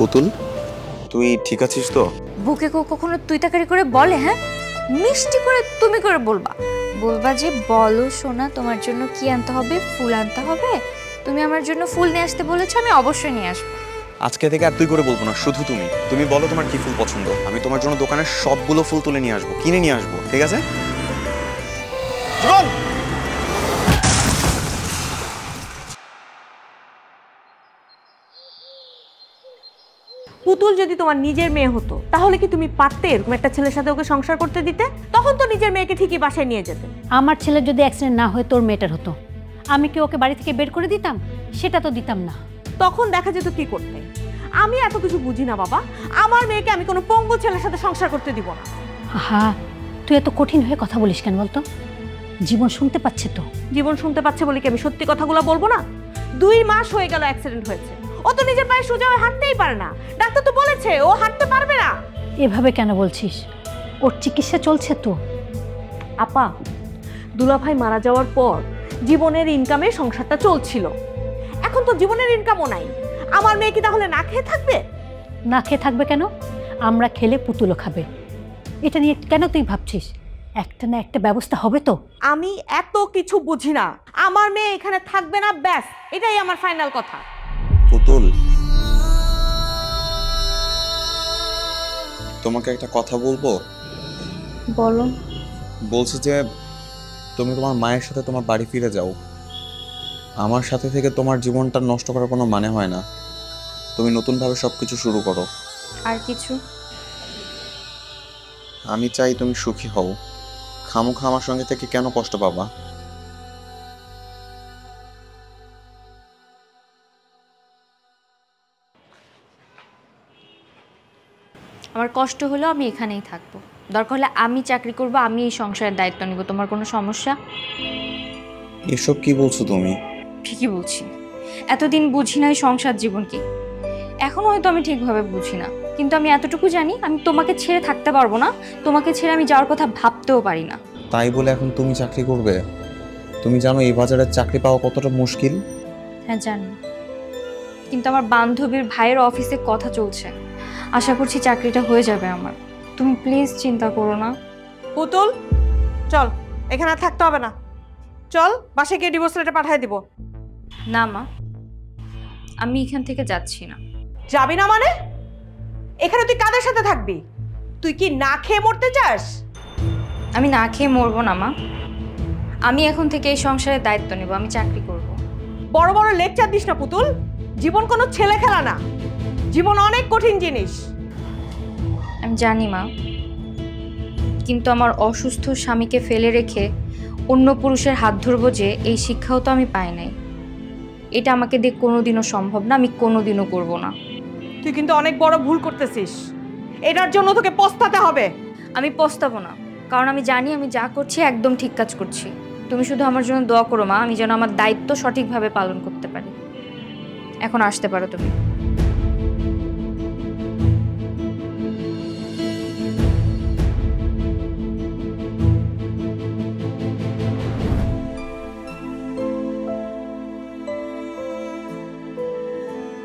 পুতুল, তুই ঠিক আছিস তো? বুকে কখনো তুই তাকারি করে বলে? হ্যাঁ, মিষ্টি করে তুমি করে বলবা। বলবা যে বলো সোনা, তোমার জন্য কি আনতে হবে? ফুল আনতে হবে। তুমি আমার জন্য ফুল নিয়ে আসতে বলেছো, আমি অবশ্যই নিয়ে আসবো। আজকে থেকে আর তুই করে বলবো না, শুধু তুমি। তুমি বলো তোমার কি ফুল পছন্দ, আমি তোমার জন্য দোকানের সবগুলো ফুল তুলে নিয়ে আসবো, কিনে নিয়ে আসবো, ঠিক আছে? জীবন, পুতুল যদি তোমার নিজের মেয়ে হতো তাহলে কি তুমি পারতে এরকম একটা ছেলের সাথে ওকে সংসার করতে দিতে? তখন তো নিজের মেয়েকে ঠিকই বাসায় নিয়ে যেতে। আমার ছেলের যদি অ্যাক্সিডেন্ট না হয় তোর মেয়েটার হতো, আমি কি ওকে বাড়ি থেকে বের করে দিতাম? সেটা তো দিতাম না। তখন দেখা যেত কি করতে। আমি এত কিছু বুঝি না বাবা, আমার মেয়েকে আমি কোনো পঙ্গু ছেলের সাথে সংসার করতে দিব না। হ্যাঁ, তুই এত কঠিন হয়ে কথা বলিস কেন বলতো? জীবন শুনতে পাচ্ছে তো। জীবন শুনতে পাচ্ছে বলে কি আমি সত্যি কথাগুলো বলবো না? 2 মাস হয়ে গেল অ্যাক্সিডেন্ট হয়েছে, ও তো নিজের পায়ে সোজা হয়ে হাঁটতেই পারে না। ডাক্তার তো বলেছে ও হাঁটতে পারবে না। এভাবে কেন বলছিস? ওর চিকিৎসা চলছে তো। আপা, দুলাভাই মারা যাওয়ার পর জীবনের ইনকামে সংসারটা চলছিল, এখন তো জীবনের ইনকামও নাই। আমার মেয়ে কি তাহলে না খেয়ে থাকবে? না খেয়ে থাকবে কেন? আমরা খেলে পুতুলও খাবে। এটা নিয়ে কেন তুই ভাবছিস? একটা না একটা ব্যবস্থা হবে তো। আমি এত কিছু বুঝি না, আমার মেয়ে এখানে থাকবে না, ব্যাস এটাই আমার ফাইনাল কথা। পুতুল, তোমাকে একটা কথা বলবো। বলো। বলছি যে তুমি তোমার মায়ের সাথে তোমার বাড়ি ফিরে যাও। আমার সাথে থেকে তোমার জীবনটা নষ্ট করার কোনো মানে হয় না। তুমি নতুনভাবে সবকিছু শুরু করো। আর কিছু? আমি চাই তুমি সুখী হও। খামোখা আমার সঙ্গে থেকে কেন কষ্ট পাবা? আমার কষ্ট হলো, আমি এখানেই থাকবো। দরকার হলে আমি চাকরি করব, আমি এই সংসারের দায়িত্ব নিব। তোমার কোনো সমস্যা? এসব কি বলছো তুমি? ঠিকই বলছি। এতদিন বুঝি নাই সংসার জীবন কি। এখন হয়তো আমি ঠিকভাবে বুঝি না, কিন্তু আমি এতটুকু জানি আমি তোমাকে ছেড়ে থাকতে পারবো না। তোমাকে ছেড়ে আমি যাওয়ার কথা ভাবতেও পারি না। তাই বলে এখন তুমি চাকরি করবে? তুমি জানো এই বাজারে চাকরি পাওয়া কতটা মুশকিল? হ্যাঁ জানি, কিন্তু আমার বান্ধবীর ভাইয়ের অফিসে কথা চলছে, আশা করছি চাকরিটা হয়ে যাবে আমার। তুমি প্লিজ চিন্তা করো না। পুতুল চল, এখানে আর থাকতে হবে না, চল বাসায় গিয়ে ডিভোর্স লেটার পাঠিয়ে দিব। না মা, আমি এখান থেকে যাচ্ছি না। যাবি না মানে? এখানে তুই কাদের সাথে থাকবি? তুই কি না খেয়ে মরতে চাস? আমি না খেয়ে মরবো না মা, আমি এখন থেকে এই সংসারের দায়িত্ব নেব, আমি চাকরি করব। বড় বড় লেকচার দিস না পুতুল, জীবন কোনো ছেলে খেলা না, জীবন অনেক কঠিন জিনিস। আমি জানি মা, কিন্তু আমার অসুস্থ স্বামীকে ফেলে রেখে অন্য পুরুষের হাত ধরবো যে এই শিক্ষাও তো আমি পাই নাই। এটা আমাকে দিয়ে কোনোদিনও সম্ভব না, আমি কোনোদিনও করব না। তুই কিন্তু অনেক বড় ভুল করতেছিস, এটার জন্য তোকে পস্তাতে হবে। আমি পস্তাবো না, কারণ আমি জানি আমি যা করছি একদম ঠিক কাজ করছি। তুমি শুধু আমার জন্য দোয়া করো মা, আমি যেন আমার দায়িত্ব সঠিকভাবে পালন করতে পারি। এখন আসতে পারো তুমি।